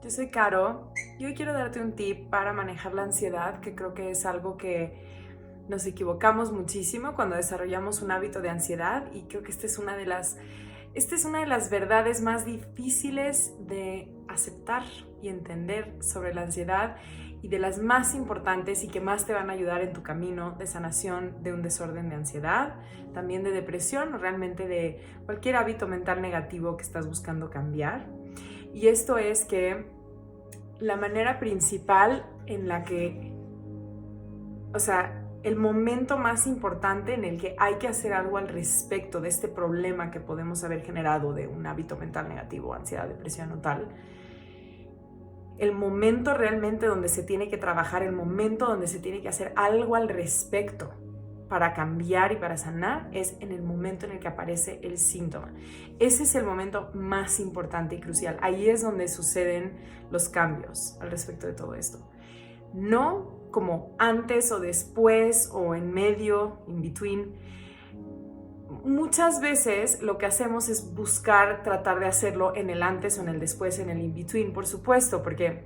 yo soy Caro y hoy quiero darte un tip para manejar la ansiedad, que creo que es algo que nos equivocamos muchísimo cuando desarrollamos un hábito de ansiedad, y creo que esta es una de las verdades más difíciles de aceptar y entender sobre la ansiedad, y de las más importantes y que más te van a ayudar en tu camino de sanación de un desorden de ansiedad, también de depresión o realmente de cualquier hábito mental negativo que estás buscando cambiar. Y esto es que la manera principal en la que, el momento más importante en el que hay que hacer algo al respecto de este problema que podemos haber generado de un hábito mental negativo, ansiedad, depresión o tal, el momento realmente donde se tiene que trabajar, el momento donde se tiene que hacer algo al respecto para cambiar y para sanar, es en el momento en el que aparece el síntoma. Ese es el momento más importante y crucial. Ahí es donde suceden los cambios al respecto de todo esto. No como antes o después o en medio, in between. Muchas veces lo que hacemos es buscar tratar de hacerlo en el antes o en el después, en el in between, por supuesto, porque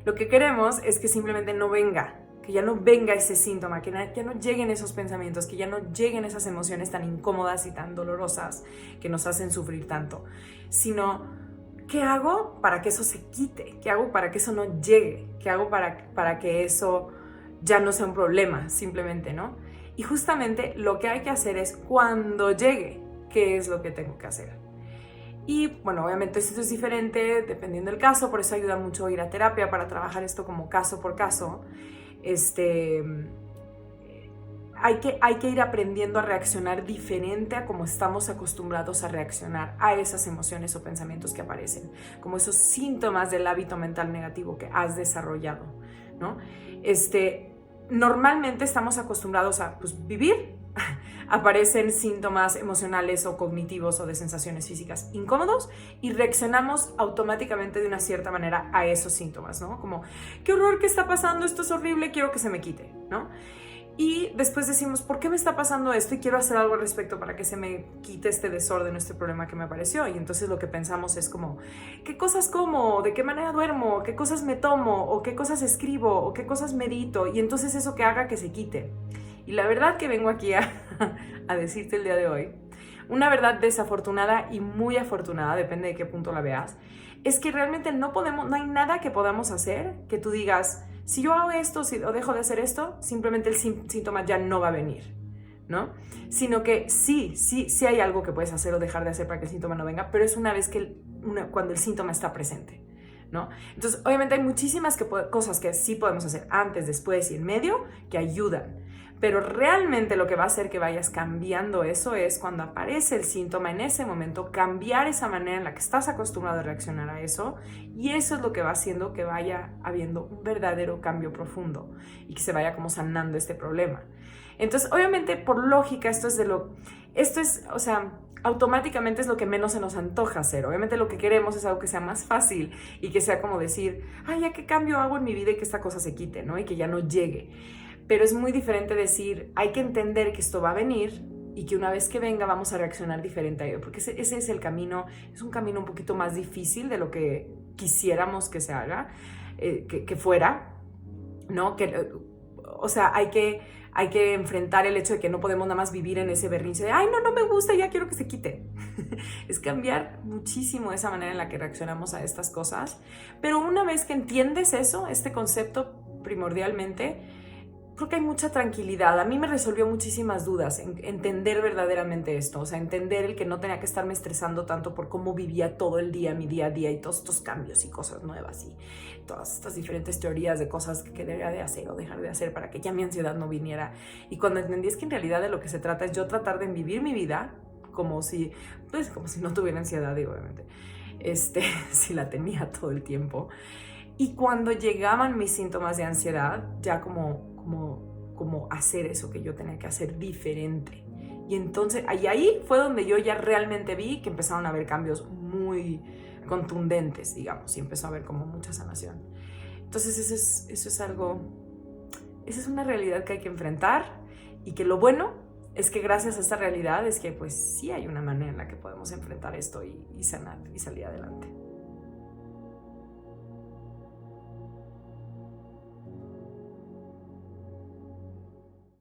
lo que queremos es que simplemente no venga, que ya no venga ese síntoma, que ya no lleguen esos pensamientos, que ya no lleguen esas emociones tan incómodas y tan dolorosas que nos hacen sufrir tanto, sino ¿qué hago para que eso se quite? ¿Qué hago para que eso no llegue? ¿Qué hago para que eso ya no sea un problema, simplemente, ¿no? Y justamente lo que hay que hacer es cuando llegue, ¿qué es lo que tengo que hacer? Y bueno, obviamente esto es diferente dependiendo del caso, por eso ayuda mucho ir a terapia para trabajar esto como caso por caso. Hay que ir aprendiendo a reaccionar diferente a como estamos acostumbrados a reaccionar a esas emociones o pensamientos que aparecen, como esos síntomas del hábito mental negativo que has desarrollado, ¿no? Normalmente estamos acostumbrados a vivir, aparecen síntomas emocionales o cognitivos o de sensaciones físicas incómodos y reaccionamos automáticamente de una cierta manera a esos síntomas, ¿no? Como, qué horror, ¿qué está pasando? Esto es horrible, quiero que se me quite, ¿no? Y después decimos, ¿por qué me está pasando esto? Y quiero hacer algo al respecto para que se me quite este desorden, este problema que me apareció. Y entonces lo que pensamos es como, ¿qué cosas como? ¿De qué manera duermo? ¿Qué cosas me tomo? ¿O qué cosas escribo? ¿O qué cosas medito? Y entonces eso que haga que se quite. Y la verdad que vengo aquí a decirte el día de hoy, una verdad desafortunada y muy afortunada, depende de qué punto la veas, es que realmente no hay nada que podamos hacer que tú digas, si yo hago esto o dejo de hacer esto, simplemente el síntoma ya no va a venir, ¿no? Sino que sí hay algo que puedes hacer o dejar de hacer para que el síntoma no venga, pero es una vez cuando el síntoma está presente, ¿no? Entonces, obviamente hay muchísimas cosas que sí podemos hacer antes, después y en medio que ayudan. Pero realmente lo que va a hacer que vayas cambiando eso es cuando aparece el síntoma en ese momento, cambiar esa manera en la que estás acostumbrado a reaccionar a eso, y eso es lo que va haciendo que vaya habiendo un verdadero cambio profundo y que se vaya como sanando este problema. Entonces, obviamente, por lógica, automáticamente es lo que menos se nos antoja hacer. Obviamente lo que queremos es algo que sea más fácil y que sea como decir, ya qué cambio hago en mi vida y que esta cosa se quite, ¿no? Y que ya no llegue. Pero es muy diferente decir, hay que entender que esto va a venir y que una vez que venga vamos a reaccionar diferente a ello, porque ese es el camino, es un camino un poquito más difícil de lo que quisiéramos que se haga, que fuera, ¿no? Hay que enfrentar el hecho de que no podemos nada más vivir en ese berrinche de, no me gusta, ya quiero que se quite. Es cambiar muchísimo esa manera en la que reaccionamos a estas cosas, pero una vez que entiendes eso, este concepto primordialmente, creo que hay mucha tranquilidad. A mí me resolvió muchísimas dudas entender verdaderamente esto, entender el que no tenía que estarme estresando tanto por cómo vivía todo el día, mi día a día, y todos estos cambios y cosas nuevas y todas estas diferentes teorías de cosas que debería de hacer o dejar de hacer para que ya mi ansiedad no viniera. Y cuando entendí es que en realidad de lo que se trata es yo tratar de vivir mi vida como si no tuviera ansiedad, y obviamente si la tenía todo el tiempo. Y cuando llegaban mis síntomas de ansiedad, ya como hacer eso que yo tenía que hacer diferente. Y entonces ahí fue donde yo ya realmente vi que empezaron a haber cambios muy contundentes, digamos, y empezó a haber como mucha sanación. Entonces esa es una realidad que hay que enfrentar, y que lo bueno es que gracias a esta realidad es que pues sí hay una manera en la que podemos enfrentar esto y sanar y salir adelante.